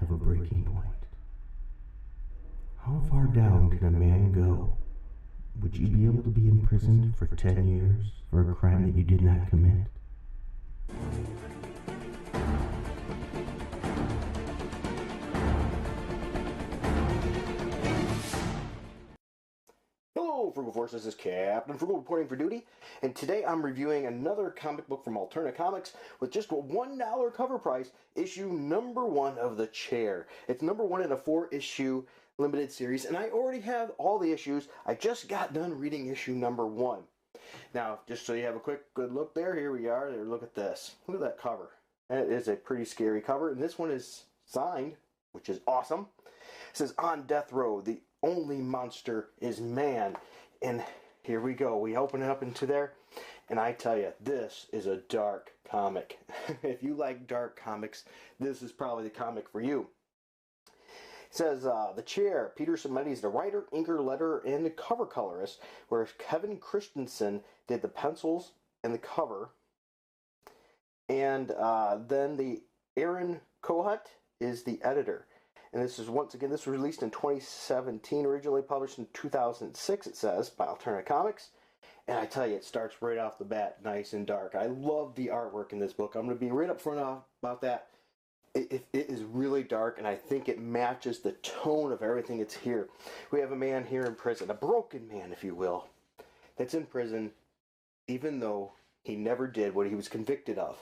of a breaking point. How far down can a man go? Would you be able to be imprisoned for 10 years for a crime that you did not commit? Hello, Frugal Force. This is Captain Frugal reporting for duty, and today I'm reviewing another comic book from Alterna Comics with just a $1 cover price, issue number 1 of The Chair. It's number 1 in a 4-issue limited series, and I already have all the issues. I just got done reading issue number 1. Now, just so you have a quick good look there, here we are. There, look at this. Look at that cover. That is a pretty scary cover, and this one is signed, which is awesome. It says, "On death row, the only monster is man." And here we go. We open it up into there, and I tell you, this is a dark comic. If you like dark comics, this is probably the comic for you. It says, The Chair. Peter Simeti is the writer, inker, letterer, and the cover colorist, whereas Kevin Christensen did the pencils and the cover. And then the Aaron Kohut is the editor. And this is, once again, this was released in 2017, originally published in 2006, it says, by Alterna Comics. And I tell you, it starts right off the bat, nice and dark. I love the artwork in this book. I'm going to be right up front about that. It is really dark, and I think it matches the tone of everything that's here. We have a man here in prison, a broken man, if you will, that's in prison, even though he never did what he was convicted of.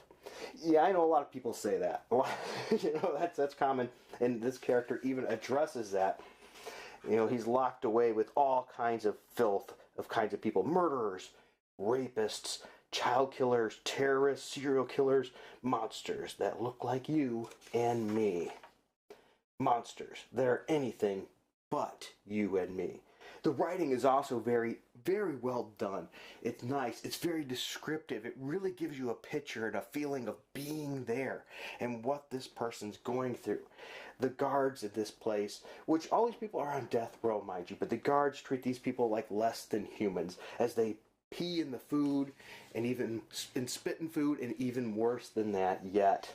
Yeah, I know a lot of people say that. You know, that's common, and this character even addresses that. You know, he's locked away with all kinds of filth of kinds of people: murderers, rapists, child killers, terrorists, serial killers, monsters that look like you and me. Monsters that are anything but you and me. The writing is also very, very well done. It's nice. It's very descriptive. It really gives you a picture and a feeling of being there and what this person's going through. The guards at this place, which all these people are on death row, mind you, but the guards treat these people like less than humans as they pee in the food and even spit in food, and even worse than that yet.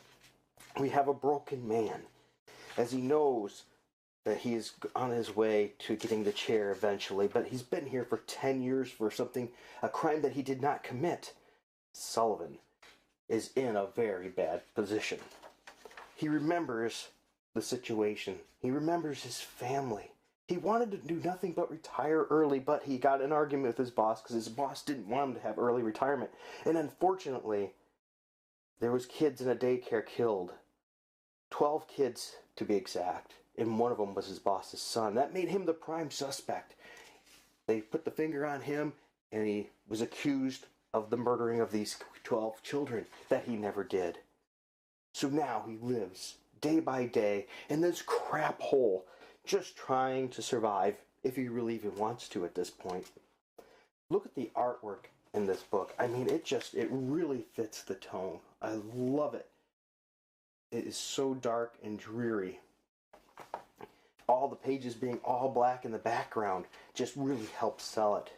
We have a broken man as he knows that he is on his way to getting the chair eventually, but he's been here for 10 years for a crime that he did not commit. Sullivan is in a very bad position. He remembers the situation. He remembers his family. He wanted to do nothing but retire early, but he got in an argument with his boss because his boss didn't want him to have early retirement. And unfortunately, there was kids in a daycare killed. 12 kids, to be exact. And one of them was his boss's son. That made him the prime suspect. They put the finger on him, and he was accused of the murdering of these 12 children that he never did. So now he lives day by day in this crap hole, just trying to survive, if he really even wants to at this point. Look at the artwork in this book. I mean, it really fits the tone. I love it. It is so dark and dreary. All the pages being all black in the background just really helps sell it.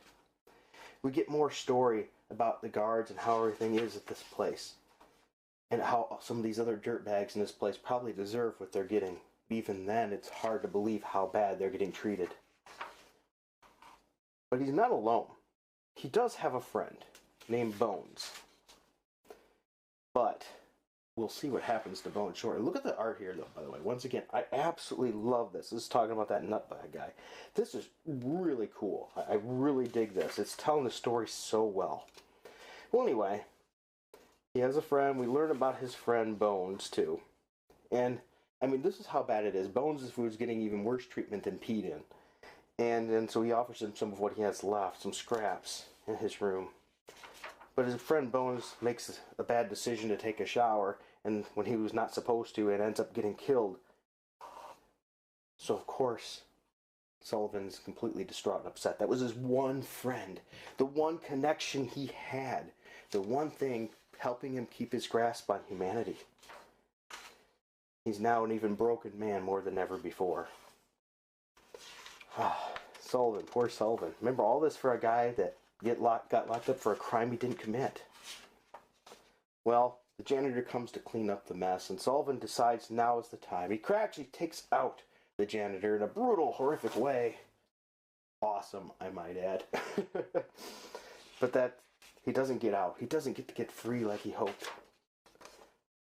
We get more story about the guards and how everything is at this place, and how some of these other dirtbags in this place probably deserve what they're getting. Even then, it's hard to believe how bad they're getting treated. But he's not alone. He does have a friend named Bones. But we'll see what happens to Bones shortly. Look at the art here, though, by the way. Once again, I absolutely love this. This is talking about that nutbag guy. This is really cool. I really dig this. It's telling the story so well. Well, anyway, he has a friend. We learn about his friend Bones, too. And I mean, this is how bad it is. Bones' food's getting even worse treatment than peed in. And so he offers him some of what he has left, some scraps, in his room. But his friend Bones makes a bad decision to take a shower, and when he was not supposed to, it ends up getting killed. So, of course, Sullivan's completely distraught and upset. That was his one friend, the one connection he had, the one thing helping him keep his grasp on humanity. He's now an even broken man more than ever before. Sullivan, poor Sullivan. Remember all this for a guy that got locked up for a crime he didn't commit. Well, The janitor comes to clean up the mess, and Sullivan decides now is the time. He actually takes out the janitor in a brutal, horrific way. Awesome, I might add. But that, he doesn't get out. He doesn't get to get free like he hoped.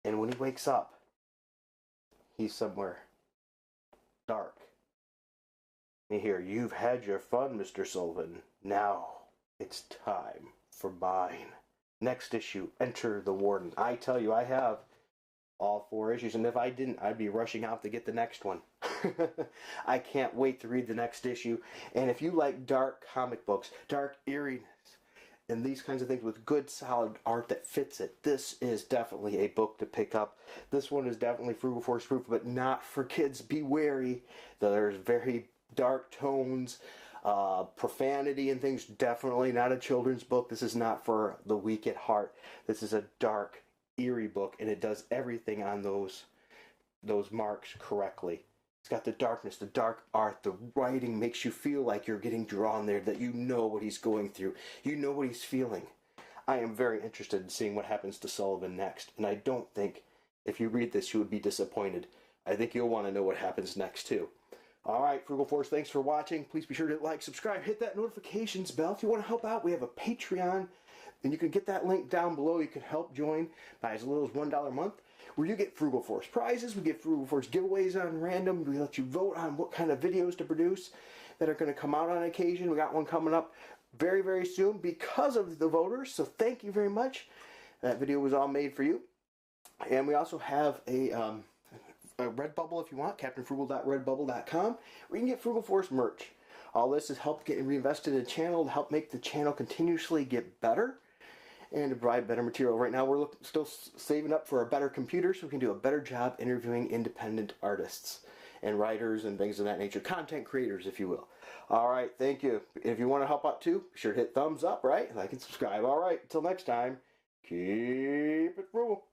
And when he wakes up, he's somewhere dark. You hear, "You've had your fun, Mr. Sullivan. Now it's time for mine." Next issue, Enter the Warden. I tell you, I have all 4 issues, and if I didn't, I'd be rushing out to get the next one. I can't wait to read the next issue. And if you like dark comic books, dark eeriness, and these kinds of things with good solid art that fits it, this is definitely a book to pick up. This one is definitely Frugal Force proof, but not for kids. Be wary. There's very dark tones, profanity and things. Definitely not a children's book. This is not for the weak at heart. This is a dark, eerie book, and it does everything on those marks correctly. It's got the darkness, the dark art, the writing makes you feel like you're getting drawn there, that you know what he's going through, you know what he's feeling. I am very interested in seeing what happens to Sullivan next, and I don't think if you read this you would be disappointed. I think you'll want to know what happens next too. Alright, Frugal Force, thanks for watching. Please be sure to like, subscribe, hit that notifications bell. If you want to help out, we have a Patreon, and you can get that link down below. You can help join by as little as $1 a month, where you get Frugal Force prizes. We get Frugal Force giveaways on random. We let you vote on what kind of videos to produce that are going to come out on occasion. We got one coming up very, very soon because of the voters, so thank you very much. That video was all made for you. And we also have a Redbubble if you want, captainfrugal.redbubble.com, where you can get Frugal Force merch. All this has helped get reinvested in the channel to help make the channel continuously get better and to provide better material. Right now we're still saving up for a better computer so we can do a better job interviewing independent artists and writers and things of that nature, content creators if you will. Alright, thank you. If you want to help out too, be sure to hit thumbs up, right? Like and subscribe. Alright, until next time, keep it frugal.